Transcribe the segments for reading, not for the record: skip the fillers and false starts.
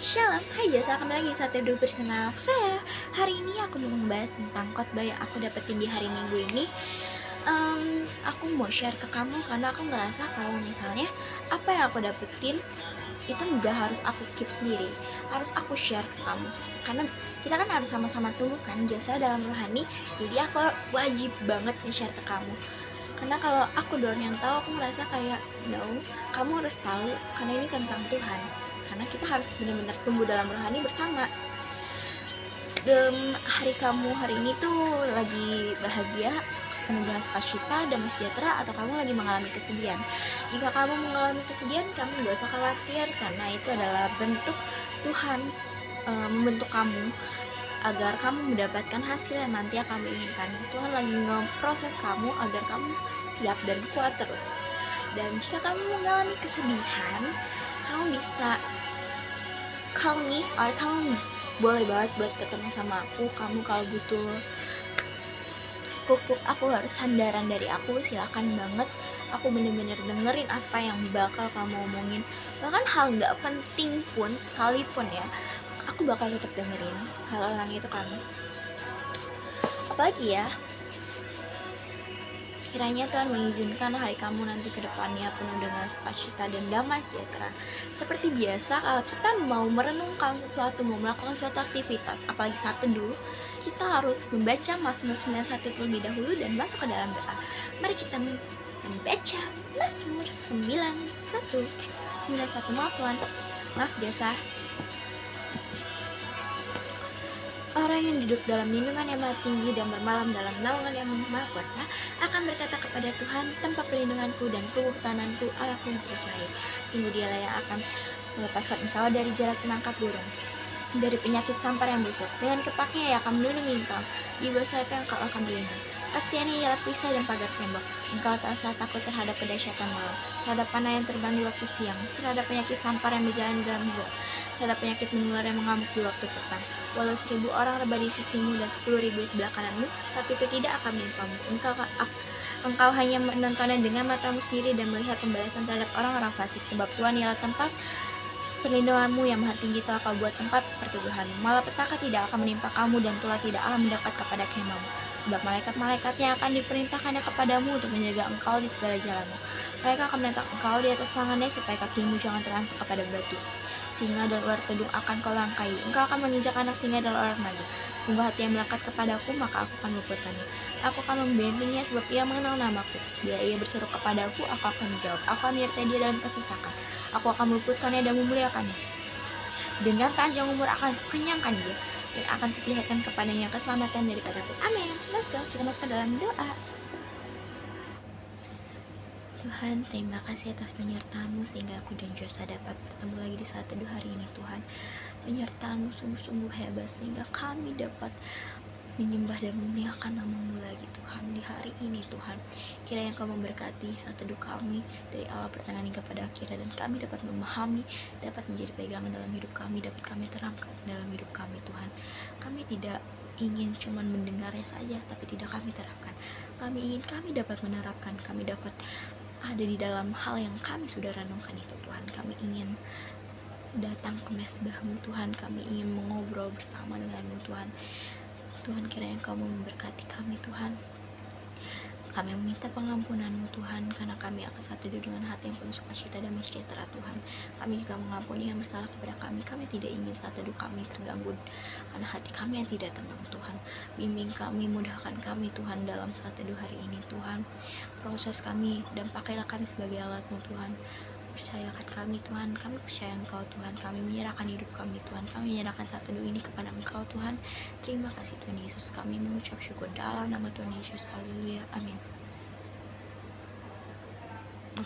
Shalom, hai Jasa, kembali lagi saat teduh bersama Fea. Hari ini aku mau membahas tentang khotbah yang aku dapetin di hari Minggu ini. Aku mau share ke kamu karena aku ngerasa kalau misalnya apa yang aku dapetin itu nggak harus aku keep sendiri, harus aku share ke kamu. Karena kita kan harus sama-sama tumbuh kan, Jasa dalam rohani. Jadi aku wajib banget nge-share ke kamu. Karena kalau aku doang yang tahu, aku ngerasa kayak no, kamu harus tahu karena ini tentang Tuhan. Karena kita harus benar-benar tumbuh dalam rohani bersama. Hari kamu hari ini tuh lagi bahagia, penuh dengan sukacita, damai sejahtera, atau kamu lagi mengalami kesedihan. Jika kamu mengalami kesedihan, kamu gak usah khawatir karena itu adalah bentuk Tuhan membentuk kamu agar kamu mendapatkan hasil yang nanti yang kamu inginkan. Tuhan lagi ngeproses kamu agar kamu siap dan kuat terus. Dan jika kamu mengalami kesedihan, kamu bisa call me, atau kamu boleh banget buat ketemu sama aku. Kamu kalau butuh pupuk aku harus sandaran dari aku, silakan banget. Aku bener-bener dengerin apa yang bakal kamu omongin. Bahkan hal gak penting pun sekalipun ya, aku bakal tetap dengerin kalau orang itu kamu. Apalagi ya, kiranya Tuhan mengizinkan hari kamu nanti ke depannya penuh dengan sukacita dan damai sejahtera. Seperti biasa, kalau kita mau merenungkan sesuatu, mau melakukan suatu aktivitas, apalagi saat teduh, kita harus membaca Mazmur 91 terlebih dahulu dan masuk ke dalam doa. Mari kita membaca Mazmur 91. Maaf Tuhan, maaf Jasa. Orang yang duduk dalam lindungan yang maha tinggi dan bermalam dalam naungan yang maha kuasa akan berkata kepada Tuhan, tempat pelindunganku dan kubu pertahananku, Allahku yang percaya. Sungguh dialah yang akan melepaskan engkau dari jerat penangkap burung, dari penyakit sampar yang busuk. Dengan kepaknya ia akan melindungi engkau, di bawah sayapnya engkau akan berlindung. Pastiannya ialah perisai dan pagar tembok. Engkau tak usah takut terhadap kedahsyatan malam, terhadap panah yang terbang di waktu siang, terhadap penyakit sampar yang berjalan di dalam gelap, terhadap penyakit menular yang mengamuk di waktu petang. Walau 1000 orang rebah di sisimu dan 10.000 di sebelah kananmu, tapi itu tidak akan menimpamu. Engkau hanya menontonnya dengan matamu sendiri dan melihat pembalasan terhadap orang-orang fasik. Sebab Tuhan ialah tempat perlindunganmu, yang maha tinggi telah kau buat tempat perteduhanmu. Malapetaka tidak akan menimpa kamu dan tulah tidak akan mendekat kepada kemahmu. Sebab malaikat-malaikatnya akan diperintahkannya kepadamu untuk menjaga engkau di segala jalanmu. Mereka akan menatang engkau di atas tangannya supaya kakimu jangan terantuk kepada batu. Singa dan ular tedung akan kau langkai. Engkau akan menginjak anak singa dan ular naga. Sungguh hati yang melekat kepadaku, maka aku akan meluputkannya. Aku akan membentengnya sebab ia mengenal namaku. Bila ia berseru kepadaku, aku akan menjawab. Aku akan menyertai dia dalam kesesakan. Aku akan meluputkannya dan memuliakannya. Dengan panjang umur akan kukenyangkan dia, dan akan kuperlihatkan kepadanya keselamatan daripadaku. Amin. Let's go, kita masuk ke dalam doa. Tuhan, terima kasih atas penyertaan-Mu sehingga aku dan Josa dapat bertemu lagi di saat teduh hari ini. Tuhan, penyertaan-Mu sungguh-sungguh hebat sehingga kami dapat menyembah dan memuliakan nama-Mu lagi Tuhan di hari ini. Tuhan, kiranya Engkau memberkati saat teduh kami dari awal pertengahan hingga pada akhirnya, dan kami dapat memahami, dapat menjadi pegangan dalam hidup kami, dapat kami terapkan dalam hidup kami. Tuhan, kami tidak ingin cuman mendengarnya saja, tapi tidak kami terapkan. Kami ingin kami dapat menerapkan, kami dapat ada di dalam hal yang kami sudah renungkan itu. Tuhan, kami ingin datang ke mesbah-Mu Tuhan, kami ingin mengobrol bersama dengan-Mu Tuhan. Tuhan, kiranya Engkau memberkati kami Tuhan. Kami meminta pengampunan-Mu Tuhan, karena kami akan saat teduh dengan hati yang penuh sukacita dan sejahtera Tuhan. Kami juga mengampuni yang bersalah kepada kami. Kami tidak ingin saat teduh kami terganggu karena hati kami yang tidak tenang Tuhan. Bimbing kami, mudahkan kami Tuhan dalam saat teduh hari ini Tuhan. Proses kami dan pakailah kami sebagai alat-Mu Tuhan. Percayakan kami Tuhan, kami percaya Engkau Tuhan, kami menyerahkan hidup kami Tuhan, kami menyerahkan saat teduh ini kepada Engkau Tuhan. Terima kasih Tuhan Yesus, kami mengucap syukur dalam nama Tuhan Yesus. Haleluya, amin.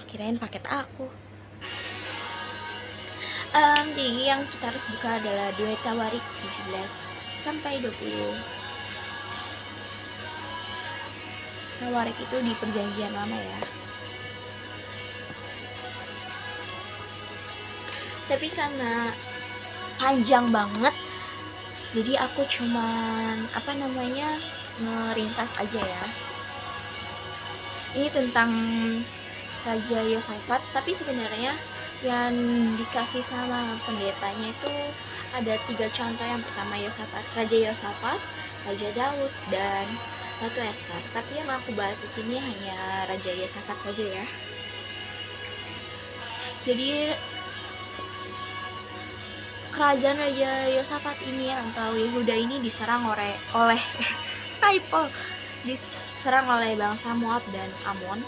Kirain paket aku. Jadi yang kita harus buka adalah 2 Tawarik 17-20. Tawarik itu di perjanjian lama ya. Tapi karena panjang banget, jadi aku cuman ngeringkas aja ya. Ini tentang Raja Yosafat, tapi sebenarnya yang dikasih sama pendetanya itu ada 3 contoh. Yang pertama Yosafat, Raja Yosafat, Raja Daud, dan Ratu Esther. Tapi yang aku bahas di sini hanya Raja Yosafat saja ya. Jadi kerajaan Raja Yosafat ini atau Yehuda ini diserang oleh typo, diserang oleh bangsa Moab dan Amon.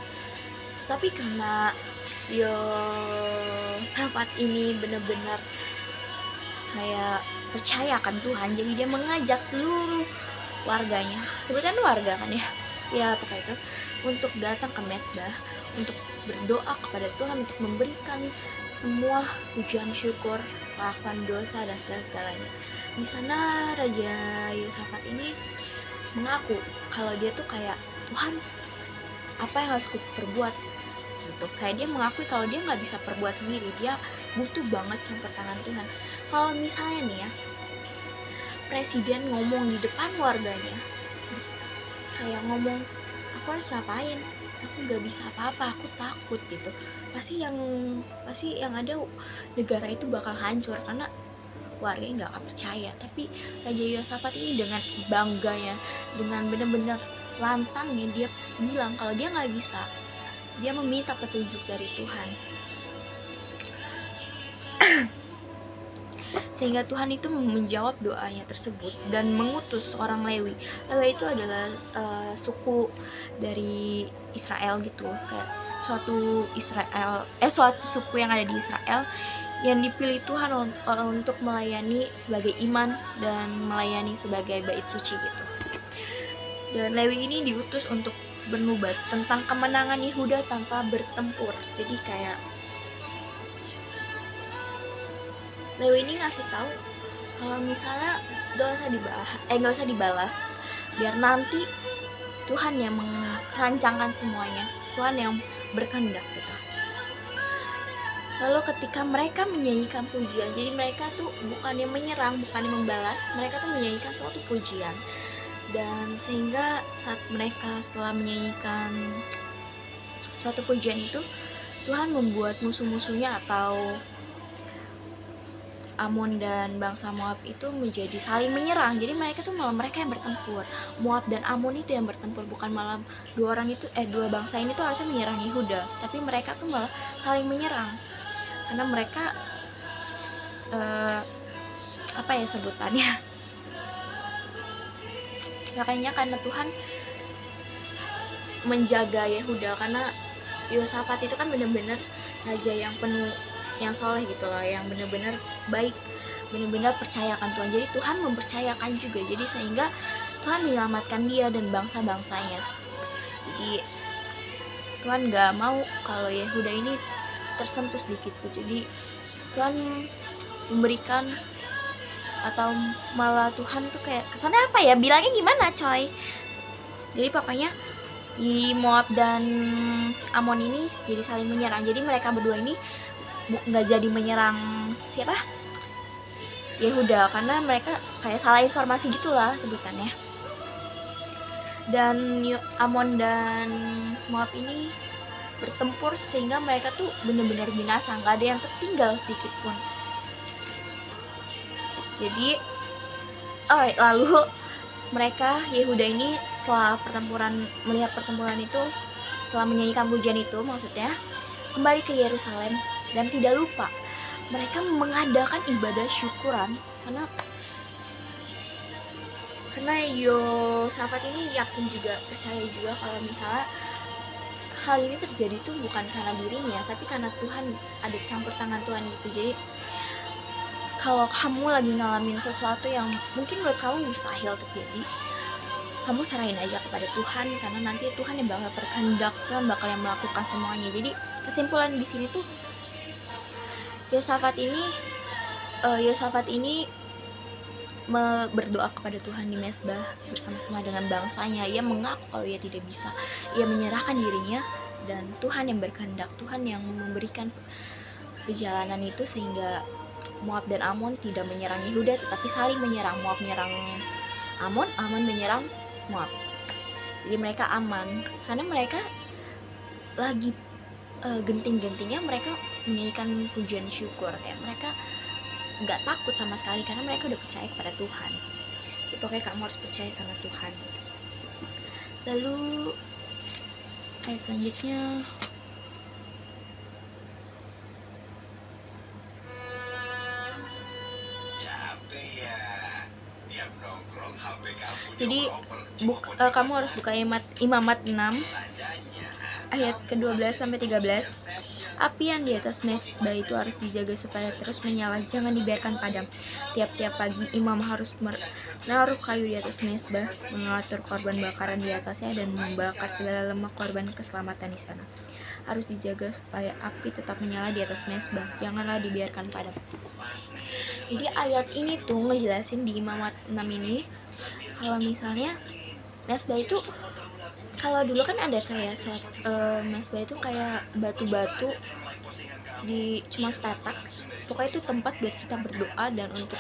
Tapi karena Yosafat ini benar-benar kayak percaya akan Tuhan, jadi dia mengajak seluruh warganya, sebutkan warga kan ya, siapa itu, untuk datang ke Mesbah untuk berdoa kepada Tuhan, untuk memberikan semua pujian syukur, maafan dosa dan segala-galanya. Di sana Raja Yosafat ini mengaku kalau dia tuh kayak, Tuhan, apa yang harus kuperbuat gitu. Kayak dia mengakui kalau dia nggak bisa perbuat sendiri, dia butuh banget campur tangan Tuhan. Kalau misalnya nih ya, presiden ngomong di depan warganya, kayak ngomong, aku harus ngapain, aku nggak bisa apa-apa, aku takut gitu, pasti yang ada negara itu bakal hancur karena warganya nggak akan percaya. Tapi Raja Yosafat ini dengan bangganya, dengan benar-benar lantangnya, dia bilang kalau dia nggak bisa, dia meminta petunjuk dari Tuhan. Sehingga Tuhan itu menjawab doanya tersebut dan mengutus seorang Lewi. Lewi itu adalah suku dari Israel gitu, kayak suatu suku yang ada di Israel yang dipilih Tuhan untuk melayani sebagai iman dan melayani sebagai bait suci gitu. Dan Lewi ini diutus untuk bernubat tentang kemenangan Yehuda tanpa bertempur. Jadi kayak Lewi ini ngasih tahu kalau misalnya gak usah dibalas, biar nanti Tuhan yang merancangkan semuanya, Tuhan yang berkehendak gitu. Lalu ketika mereka menyanyikan pujian, jadi mereka tuh bukannya menyerang, bukannya membalas, mereka tuh menyanyikan suatu pujian. Dan sehingga saat mereka setelah menyanyikan suatu pujian itu, Tuhan membuat musuh-musuhnya atau Amon dan bangsa Moab itu menjadi saling menyerang. Jadi mereka tuh malah mereka yang bertempur. Moab dan Amon itu yang bertempur, bukan malah dua bangsa ini tuh harusnya menyerang Yehuda, tapi mereka tuh malah saling menyerang. Karena mereka apa ya sebutannya? Makanya karena Tuhan menjaga Yehuda, karena Yosafat itu kan benar-benar raja yang penuh, yang soleh gitu loh, yang benar-benar baik, benar-benar percayakan Tuhan. Jadi Tuhan mempercayakan juga, jadi sehingga Tuhan menyelamatkan dia dan bangsa-bangsanya. Jadi Tuhan gak mau kalau Yehuda ini tersentuh sedikit pun. Jadi Tuhan memberikan, atau malah Tuhan tuh kayak kesannya apa ya, bilangnya gimana coy, jadi pokoknya di Moab dan Amon ini jadi saling menyerang. Jadi mereka berdua ini nggak jadi menyerang siapa, Yehuda, karena mereka kayak salah informasi gitulah sebutannya. Dan Amon dan Moab ini bertempur sehingga mereka tuh benar-benar binasa, nggak ada yang tertinggal sedikit pun. Jadi lalu mereka Yehuda ini setelah melihat pertempuran itu, setelah menyanyikan pujian itu maksudnya, kembali ke Yerusalem dan tidak lupa mereka mengadakan ibadah syukuran karena Yosafat ini yakin juga, percaya juga kalau misalnya hal ini terjadi tuh bukan karena dirinya, tapi karena Tuhan, ada campur tangan Tuhan gitu. Jadi kalau kamu lagi ngalamin sesuatu yang mungkin menurut kamu mustahil terjadi, kamu serahin aja kepada Tuhan, karena nanti Tuhan yang bakal berkehendak, Tuhan bakal yang melakukan semuanya. Jadi kesimpulan di sini tuh Yosafat ini berdoa kepada Tuhan di Mesbah bersama-sama dengan bangsanya. Ia mengaku kalau ia tidak bisa, ia menyerahkan dirinya, dan Tuhan yang berkehendak, Tuhan yang memberikan perjalanan itu sehingga Moab dan Amon tidak menyerang Yehuda, tetapi saling menyerang. Moab menyerang Amon, Amon menyerang Moab. Jadi mereka aman karena mereka lagi genting-gentingnya mereka menyanyikan pujian syukur. Kayak mereka nggak takut sama sekali karena mereka udah percaya kepada Tuhan. Jadi pokoknya kamu harus percaya sama Tuhan. Lalu ayat selanjutnya, jadi kamu harus buka Imamat 6 ayat ke-12 sampai 13. Api yang di atas mezbah itu harus dijaga supaya terus menyala, jangan dibiarkan padam. Tiap-tiap pagi imam harus menaruh kayu di atas mezbah, mengatur korban bakaran di atasnya, dan membakar segala lemak korban keselamatan di sana. Harus dijaga supaya api tetap menyala di atas mezbah, janganlah dibiarkan padam. Jadi ayat ini tuh ngejelasin di Imamat 6 ini kalau misalnya mezbah itu, kalau dulu kan ada kayak mezbah itu kayak batu-batu di cuma sepetak. Pokoknya itu tempat buat kita berdoa dan untuk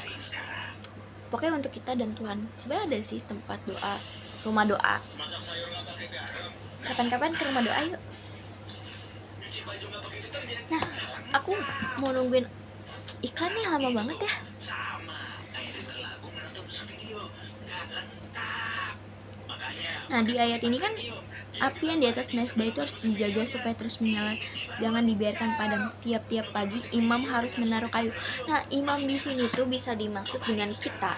kita dan Tuhan. Sebenarnya ada sih tempat doa, rumah doa. Kapan-kapan ke rumah doa yuk. Nah, aku mau nungguin iklannya lama banget ya. Nah, di ayat ini kan api yang di atas mezbah itu harus dijaga supaya terus menyala, jangan dibiarkan padam. Tiap-tiap pagi imam harus menaruh kayu. Nah, imam di sini tuh bisa dimaksud dengan kita.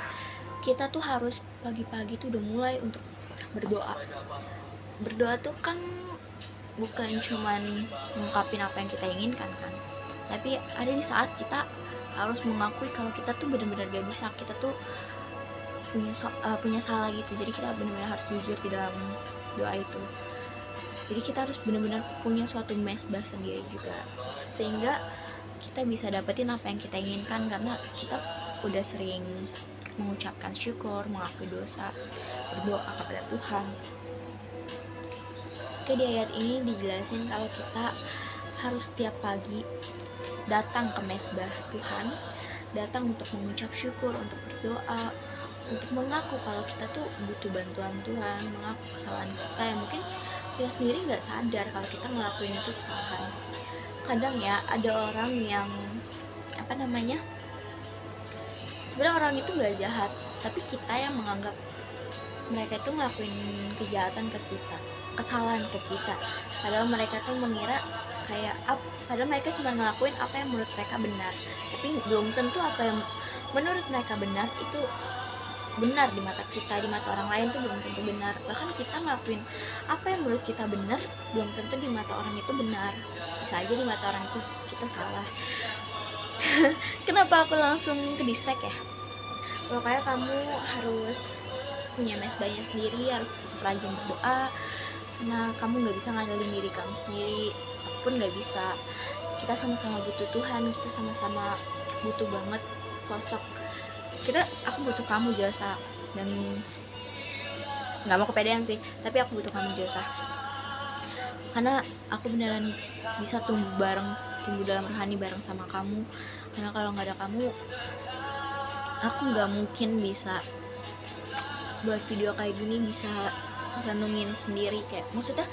Kita tuh harus pagi-pagi tuh udah mulai untuk berdoa. Berdoa tuh kan bukan cuman mengungkapin apa yang kita inginkan kan, tapi ada di saat kita harus mengakui kalau kita tuh benar-benar gak bisa, kita tuh punya salah gitu. Jadi kita benar-benar harus jujur di dalam doa itu. Jadi kita harus benar-benar punya suatu mezbah sendiri juga, sehingga kita bisa dapetin apa yang kita inginkan karena kita udah sering mengucapkan syukur, mengakui dosa, berdoa kepada Tuhan. Oke, di ayat ini dijelasin kalau kita harus setiap pagi datang ke mezbah Tuhan, datang untuk mengucap syukur, untuk berdoa, untuk mengaku kalau kita tuh butuh bantuan Tuhan, mengaku kesalahan kita yang mungkin kita sendiri nggak sadar kalau kita ngelakuin itu kesalahan. Kadang ya ada orang yang sebenarnya orang itu nggak jahat, tapi kita yang menganggap mereka itu ngelakuin kejahatan ke kita, kesalahan ke kita. Padahal mereka tuh mengira padahal mereka cuma ngelakuin apa yang menurut mereka benar, tapi belum tentu apa yang menurut mereka benar itu benar di mata kita, di mata orang lain tuh belum tentu benar. Bahkan kita ngelakuin apa yang menurut kita benar belum tentu di mata orang itu benar, bisa aja di mata orang itu kita salah. Kenapa aku langsung ke distract ya? Pokoknya kamu harus punya mezbahnya sendiri, harus tetap rajin berdoa, karena kamu gak bisa ngandelin diri kamu sendiri, pun gak bisa. Kita sama-sama butuh Tuhan, kita sama-sama butuh banget sosok aku butuh kamu Josa, dan nggak mau kepedean sih, tapi aku butuh kamu Josa, karena aku beneran bisa tumbuh dalam rohani bareng sama kamu. Karena kalau nggak ada kamu, aku nggak mungkin bisa buat video kayak gini, bisa renungin sendiri, kayak maksudnya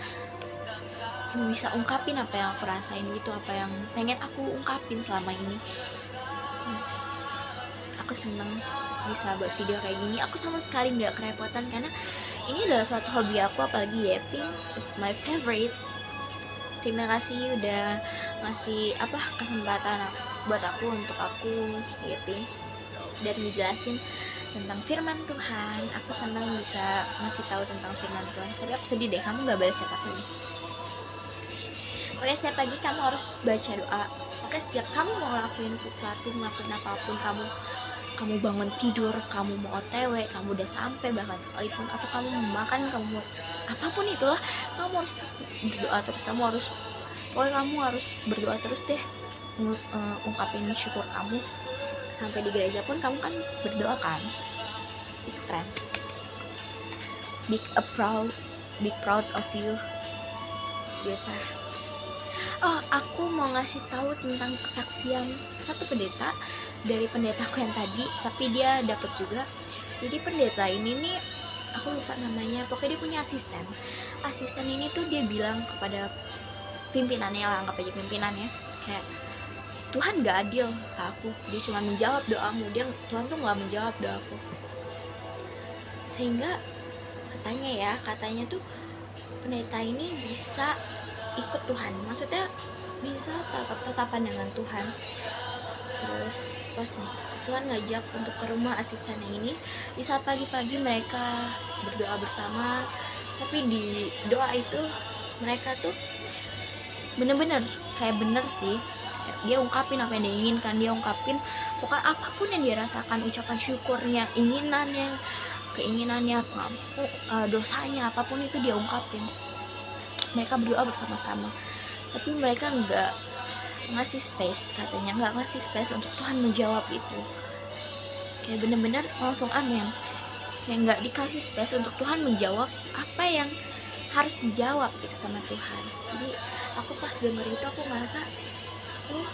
bisa ungkapin apa yang aku rasain gitu, apa yang pengen aku ungkapin selama ini. Aku seneng bisa buat video kayak gini. Aku sama sekali nggak kerepotan karena ini adalah suatu hobi aku, apalagi yapping, it's my favorite. Terima kasih udah ngasih kesempatan buat aku untuk aku yapping dan ngejelasin tentang firman Tuhan. Aku senang bisa ngasih tahu tentang firman Tuhan. Tapi aku sedih deh kamu nggak balas chat aku nih. Oke, setiap pagi kamu harus baca doa. Oke, setiap kamu mau ngelakuin sesuatu, ngelakuin apapun, kamu bangun tidur, kamu mau OTW, kamu udah sampai bahkan sekalipun, atau kamu mau makan, kamu mau apapun itulah, kamu harus berdoa terus. Kamu harus berdoa terus deh, ungkapin syukur kamu. Sampai di gereja pun kamu kan berdoa kan, itu keren. Big proud of you biasa. Aku mau ngasih tahu tentang kesaksian satu pendeta dari pendetaku yang tadi, tapi dia dapat juga. Jadi pendeta ini nih, aku lupa namanya, pokoknya dia punya asisten ini tuh dia bilang kepada pimpinannya lah, anggap aja pimpinannya, kayak Tuhan gak adil ke aku, dia cuma menjawab doamu, Tuhan tuh gak menjawab doaku. Sehingga katanya tuh pendeta ini bisa ikut Tuhan, maksudnya bisa tatapan dengan Tuhan. Terus pas Tuhan ngajak untuk ke rumah asistennya ini, di saat pagi-pagi mereka berdoa bersama, tapi di doa itu mereka tuh bener-bener kayak bener sih, dia ungkapin apa yang dia inginkan, dia ungkapin pokoknya apapun yang dia rasakan, ucapan syukurnya, keinginannya, dosanya, apapun itu dia ungkapin. Mereka berdoa bersama-sama, tapi mereka nggak ngasih space, katanya nggak ngasih space untuk Tuhan menjawab itu. Kayak bener-bener langsung amin, kayak nggak dikasih space untuk Tuhan menjawab apa yang harus dijawab gitu sama Tuhan. Jadi aku pas denger itu aku ngerasa, oh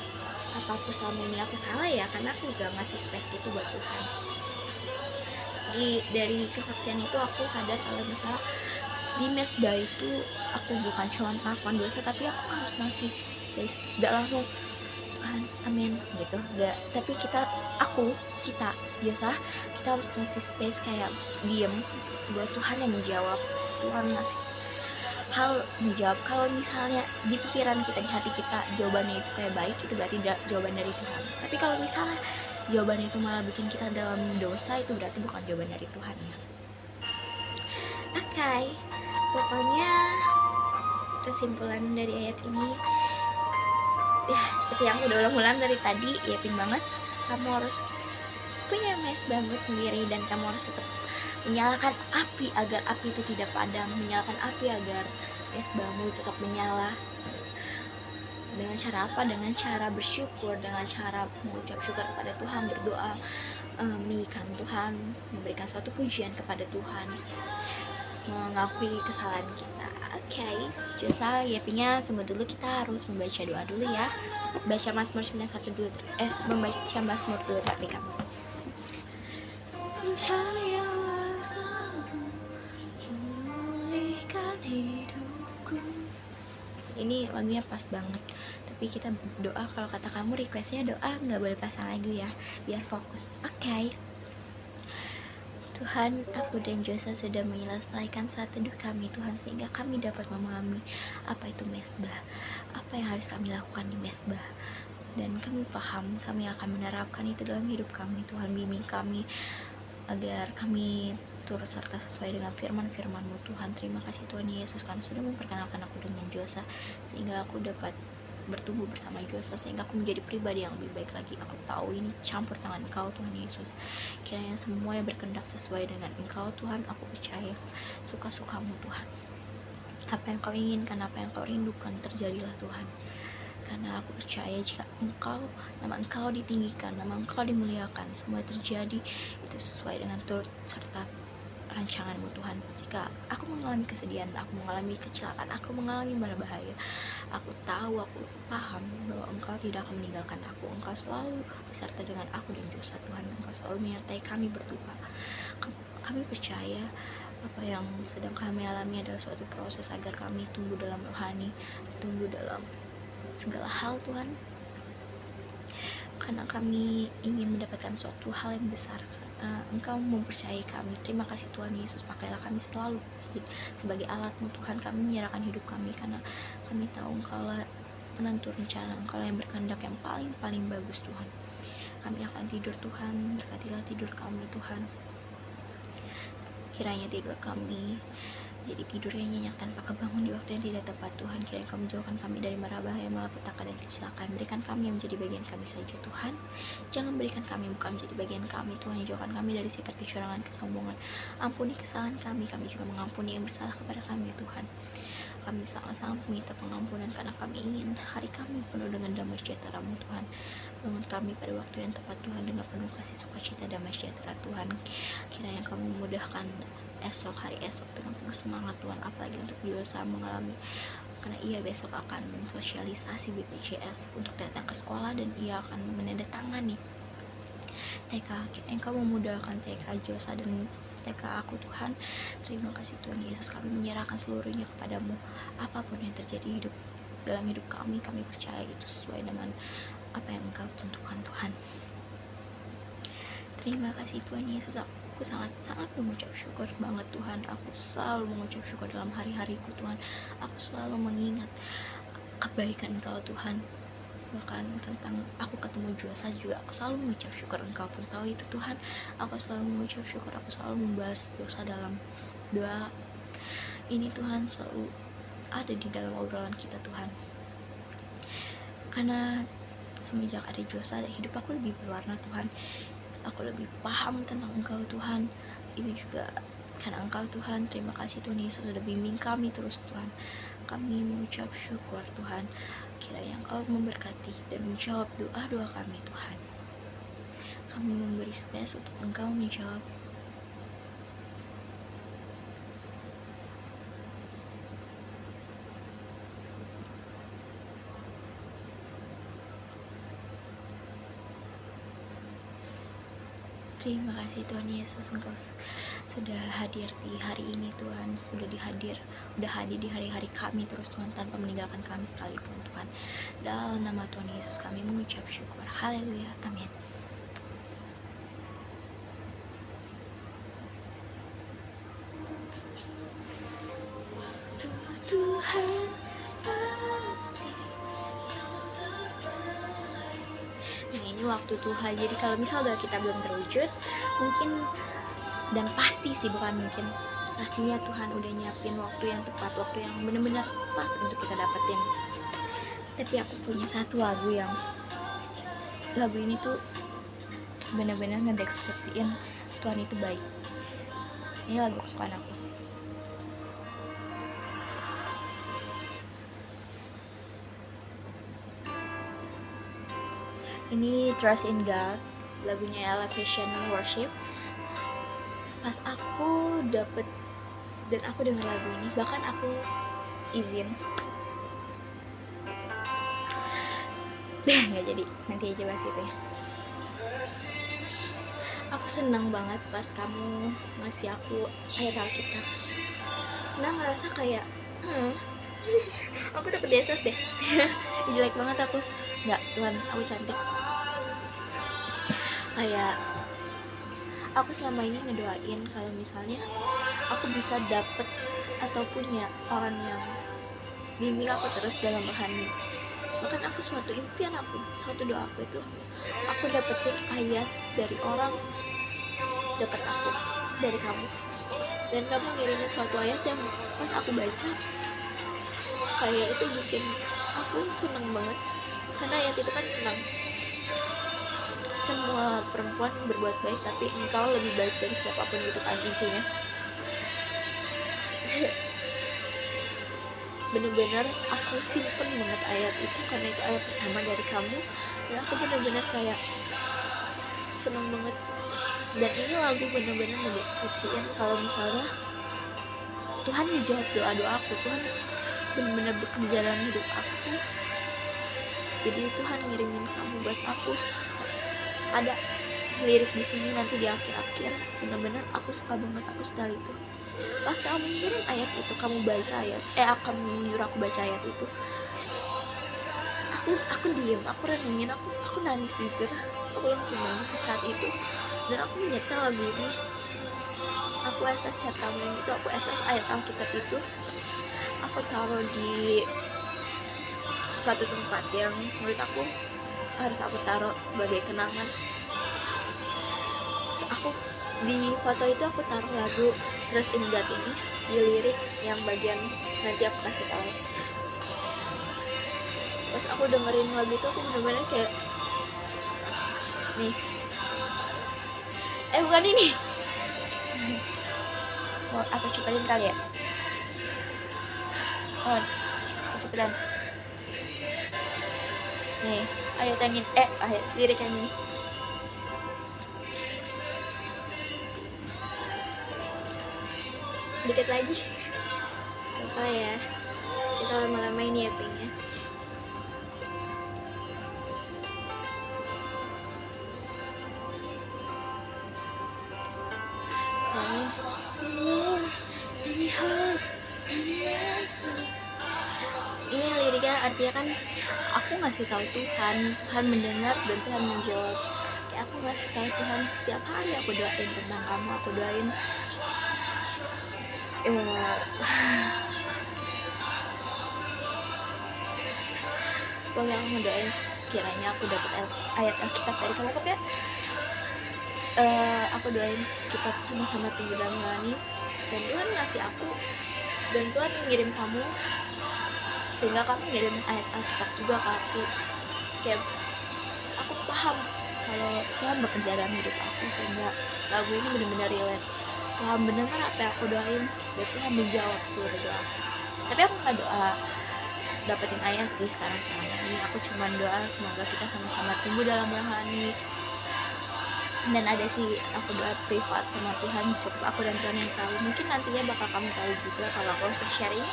apa aku selama ini aku salah ya, karena aku gak ngasih space gitu buat Tuhan. Jadi dari kesaksian itu aku sadar kalau misalnya di mesbah itu aku bukan cuma melakukan dosa, tapi aku harus ngasih space, gak langsung Tuhan amin gitu, gak. Tapi kita biasa kita harus ngasih space, kayak diem buat Tuhan yang menjawab. Tuhan ngasih hal menjawab. Kalau misalnya di pikiran kita, di hati kita jawabannya itu kayak baik, itu berarti jawaban dari Tuhan. Tapi kalau misalnya jawabannya itu malah bikin kita dalam dosa, itu berarti bukan jawaban dari Tuhan ya. Oke, pokoknya kesimpulan dari ayat ini ya seperti yang udah ulang-ulang dari tadi, yakin banget kamu harus punya mesbahmu sendiri, dan kamu harus tetap menyalakan api agar api itu tidak padam, menyalakan api agar mesbahmu tetap menyala. Dengan cara apa? Dengan cara bersyukur, dengan cara mengucap syukur kepada Tuhan, berdoa, meninggikan Tuhan, memberikan suatu pujian kepada Tuhan, mengakui kesalahan kita. Oke, Josa, yapinya tunggu dulu, kita harus membaca doa dulu ya. Baca Mazmur 91 dulu, membaca Mazmur dulu tapi kamu. Percayalah selalu memulihkan hidupku. Ini lagunya pas banget. Tapi kita doa, kalau kata kamu requestnya doa, nggak boleh pasang lagu ya, biar fokus. Oke. Tuhan, aku dan Josa sudah menyelesaikan saat teduh kami Tuhan, sehingga kami dapat memahami apa itu mesbah, apa yang harus kami lakukan di mesbah, dan kami paham, kami akan menerapkan itu dalam hidup kami. Tuhan, bimbing kami agar kami turut serta sesuai dengan firman-firman-Mu Tuhan. Terima kasih Tuhan Yesus karena sudah memperkenalkan aku dengan Josa, sehingga aku dapat bertumbuh bersama Josa, sehingga aku menjadi pribadi yang lebih baik lagi. Aku tahu ini campur tangan Engkau Tuhan Yesus, kiranya semua yang berkehendak sesuai dengan Engkau Tuhan. Aku percaya suka-sukamu Tuhan, apa yang Kau inginkan, apa yang Kau rindukan, terjadilah Tuhan. Karena aku percaya jika nama Engkau ditinggikan, nama Engkau dimuliakan, semua terjadi itu sesuai dengan turut serta rancangan-Mu Tuhan. Jika aku mengalami kesedihan, aku mengalami kecelakaan, aku mengalami mara bahaya, aku tahu, aku paham bahwa Engkau tidak akan meninggalkan aku. Engkau selalu beserta dengan aku dan Josa Tuhan. Engkau selalu menyertai kami berdua. Kami percaya apa yang sedang kami alami adalah suatu proses agar kami tumbuh dalam rohani, tumbuh dalam segala hal Tuhan, karena kami ingin mendapatkan suatu hal yang besar. Engkau mempercayai kami. Terima kasih Tuhan Yesus, pakailah kami selalu sebagai alat-Mu Tuhan. Kami menyerahkan hidup kami karena kami tahu Engkau lah penentu rencana, Engkau lah yang berkehendak yang paling bagus Tuhan. Kami akan tidur Tuhan, berkatilah tidur kami Tuhan. Kiranya tidur kami jadi tidur yang nyenyak tanpa kebangun di waktu yang tidak tepat Tuhan. Kiranya Kau menjauhkan kami dari mara bahaya, malapetaka dan kecelakaan. Berikan kami yang menjadi bagian kami saja Tuhan. Jangan berikan kami bukan menjadi bagian kami Tuhan. Jauhkan kami dari sifat kecurangan, kesombongan. Ampuni kesalahan kami juga mengampuni yang bersalah kepada kami Tuhan. Kami sangat-sangat meminta pengampunan karena kami ingin hari kami penuh dengan damai sejahtera-Mu Tuhan. Bangun kami pada waktu yang tepat Tuhan, dengan penuh kasih sukacita damai sejahtera Tuhan. Kiranya Kau memudahkan hari esok dengan penuh semangat Tuhan, apalagi untuk Josa mengalami, karena ia besok akan sosialisasi BPJS untuk datang ke sekolah dan ia akan menandatangani TK. Engkau memudahkan TK Josa dan TK aku Tuhan. Terima kasih Tuhan Yesus, kami menyerahkan seluruhnya kepadamu. Apapun yang terjadi hidup dalam hidup kami percaya itu sesuai dengan apa yang Engkau tentukan Tuhan. Terima kasih Tuhan Yesus, aku sangat-sangat mengucap syukur banget Tuhan. Aku selalu mengucap syukur dalam hari-hariku Tuhan. Aku selalu mengingat kebaikan Engkau Tuhan. Bahkan tentang aku ketemu Josa juga aku selalu mengucap syukur. Engkau pun tahu itu Tuhan. Aku selalu mengucap syukur, aku selalu membahas Josa dalam doa ini Tuhan, selalu ada di dalam obrolan kita Tuhan. Karena semenjak ada Josa, hidup aku lebih berwarna Tuhan. Aku lebih paham tentang Engkau Tuhan. Itu juga karena Engkau Tuhan. Terima kasih Tuhan Yesus sudah bimbing kami terus Tuhan. Kami mengucap syukur Tuhan. Kiranya Engkau memberkati dan menjawab doa-doa kami Tuhan. Kami memberi space untuk Engkau menjawab. Terima kasih Tuhan Yesus, Engkau sudah hadir di hari ini Tuhan, sudah hadir di hari-hari kami terus Tuhan, tanpa meninggalkan kami sekalipun Tuhan. Dalam nama Tuhan Yesus kami mengucap syukur. Haleluya, amin. Tuhan pasti. Nah, ini waktu Tuhan. Jadi kalau misalnya kita belum terwujud, mungkin dan pasti sih, bukan mungkin, pastinya Tuhan udah nyiapin waktu yang tepat, waktu yang benar-benar pas untuk kita dapetin. Tapi aku punya satu lagu ini tuh benar-benar ngedeskripsiin Tuhan itu baik. Ini lagu kesukaan aku. Ini Trust in God, lagunya Elevation Worship. Pas aku dapet dan aku denger lagu ini, bahkan aku izin nggak jadi, nanti aja bahas itu ya. Aku senang banget pas kamu ngasih aku ayat Alkitab. Nah, ngerasa kayak aku dapet Yesus deh. Jelek banget aku. Nggak, Tuhan, aku cantik. Kayak aku selama ini ngedoain kalau misalnya aku bisa dapet atau punya orang yang bimbing aku terus dalam rohani. Bahkan aku suatu impian aku, suatu doa aku itu aku dapetin ayat dari orang dekat aku, dari kamu, dan kamu ngirimin suatu ayat yang pas aku baca kayak itu bikin aku seneng banget. Karena ayat itu kan tentang semua perempuan berbuat baik tapi engkau lebih baik dari siapapun gitu kan intinya. Bener-bener aku simpen banget ayat itu karena itu ayat pertama dari kamu, dan aku bener-bener kayak seneng banget. Dan ini lagu bener-bener ngedeskripsiin kalau misalnya Tuhan ngejawab doa-doa aku, Tuhan bener-bener bekerja dalam hidup aku. Jadi Tuhan ngirimin kamu buat aku. Ada lirik di sini nanti di akhir-akhir, bener-bener aku suka banget, aku setel itu. Pas kamu ngirim ayat itu, kamu baca ayat, kamu menyuruh aku baca ayat itu, aku diem, aku renungin, aku nangis jujur, aku langsung nangis saat itu. Dan aku menyetel lagu ini, aku SS chat kamu yang itu, aku SS ayat Alkitab itu, aku taruh di suatu tempat yang menurut aku harus aku taruh sebagai kenangan. Terus aku di foto itu aku taruh lagu Trust in God ini di lirik yang bagian nanti aku kasih tahu. Pas aku dengerin lagu itu aku bener-bener kayak nih, bukan ini. Mau aku cepetin kali ya. Cepetan. Nih, ayat yang ini, ayat lirik yang ini. Dikit lagi. Apa ya? Kita lama-lama ini ya pingnya. Ini liriknya artinya kan aku ngasih tahu Tuhan, Tuhan mendengar dan Tuhan menjawab. Kayak aku ngasih tahu Tuhan setiap hari, aku doain tentang kamu, aku doain pokoknya aku doain sekiranya aku dapat ayat Alkitab dari kamu, pokoknya aku doain kita sama-sama tumbuh dalam rohani, dan Tuhan ngasih aku, dan Tuhan ngirim kamu, sehingga kamu ngirim ayat Alkitab juga ke aku. Kayak aku paham kalau Tuhan bekerja dalam hidup aku, sehingga lagu ini benar-benar relate. Tuhan mendengar apa yang aku doain, dan Tuhan menjawab seluruh doa aku. Tapi aku nggak doa dapetin ayat sih sekarang ini. Aku cuma doa semoga kita sama-sama tumbuh dalam rohani. Dan ada sih aku doa privat sama Tuhan, cukup aku dan Tuhan yang tahu. Mungkin nantinya bakal kamu tahu juga kalau aku sharing.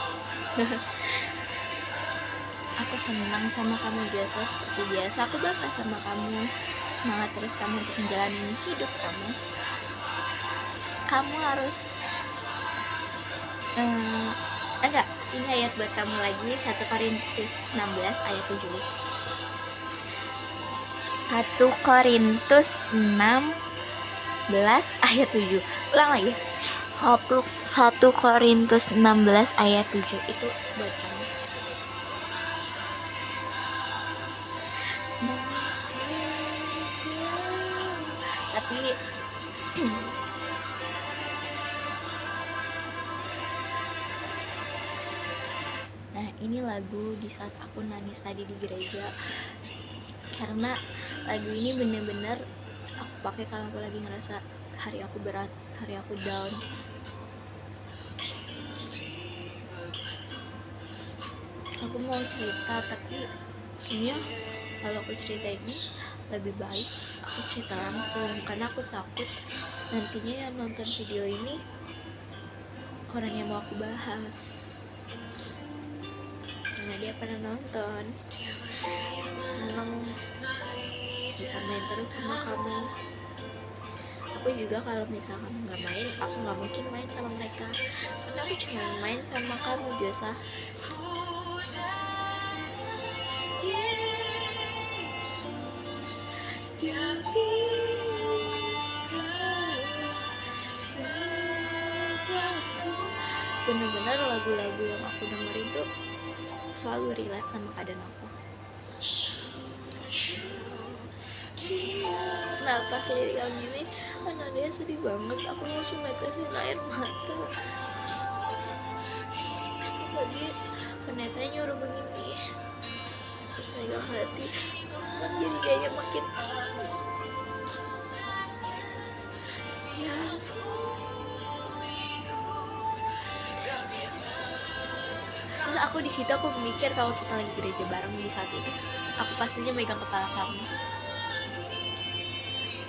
Aku senang sama kamu biasa, seperti biasa. Aku bangga sama kamu. Semangat terus kamu untuk menjalani hidup kamu. Kamu harus enggak, ini ayat buat kamu lagi, 1 Korintus 16 ayat 7. 1 Korintus 16 ayat 7. Ulang lagi. 1 Korintus 16 ayat 7 itu buat kamu. Tapi nah, ini lagu di saat aku nangis tadi di gereja, karena lagu ini bener-bener aku pakai kalau aku lagi ngerasa hari aku berat, hari aku down. Aku mau cerita, tapi kayaknya kalau aku cerita ini lebih baik aku cerita langsung, karena aku takut nantinya yang nonton video ini orang yang mau aku bahas, karena dia pernah nonton. Aku seneng bisa main terus sama kamu. Aku juga kalau misalkan nggak main, aku nggak mungkin main sama mereka, karena aku cuma main sama kamu biasa. Bener-bener lagu-lagu yang aku dengerin tuh selalu relate sama keadaan aku. Nah, pas lirik yang gini, dia sedih banget, aku langsung netesin air mata. Lagi pendetanya nyuruh begini, terus megang hati, kan jadi kayaknya makin ya. Terus aku di situ aku mikir kalau kita lagi gereja bareng di saat itu, aku pastinya megang kepala kamu,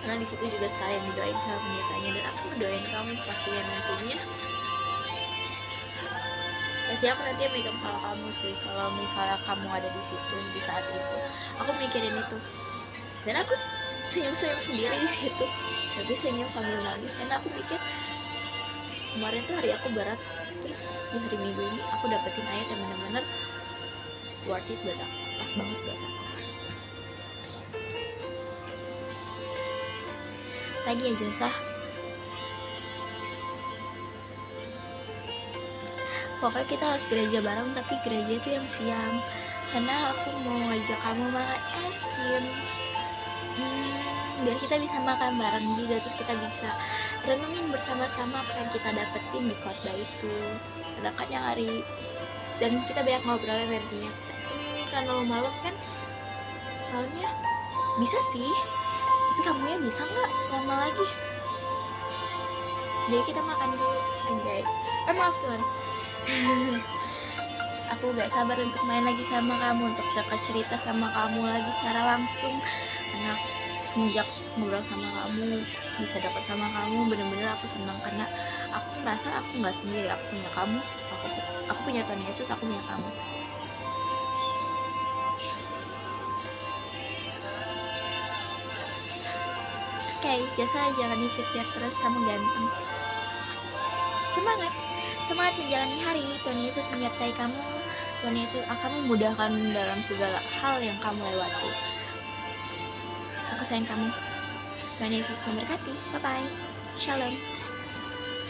karena di situ juga sekalian didoain sama pendetanya, dan aku mendoain kamu pastinya nantinya. Pasti aku nanti megang kepala kamu sih kalau misalnya kamu ada di situ di saat itu. Aku mikirin itu, dan aku senyum-senyum sendiri di situ, tapi senyum sambil nangis karena aku mikir kemarin tuh hari aku berat, terus di hari Minggu ini aku dapetin ayat yang benar-benar worth it buat aku, pas banget buat aku. Tadi aja sah, pokoknya kita harus gereja bareng, tapi gereja itu yang siang, karena aku mau ngajak kamu makan es krim, biar kita bisa makan bareng juga, terus kita bisa renungin bersama-sama apa yang kita dapetin di khotbah itu. Karena kan yang hari, dan kita banyak ngobrolin nantinya kan malam kan, soalnya bisa sih, tapi kamunya bisa nggak lama lagi, jadi kita makan dulu anjay. Maaf Tuhan. Aku gak sabar untuk main lagi sama kamu, untuk cerita sama kamu lagi secara langsung, karena semenjak ngobrol sama kamu, bisa dapat sama kamu, bener-bener aku senang, karena aku merasa aku nggak sendiri, aku punya kamu, aku punya Tuhan Yesus, aku punya kamu. Oke, Jasa, jangan insecure terus, kamu ganteng. Semangat menjalani hari, Tuhan Yesus menyertai kamu, Tuhan Yesus akan memudahkan dalam segala hal yang kamu lewati. Aku sayang kamu. Tuhan Yesus memberkati. Bye-bye. Shalom.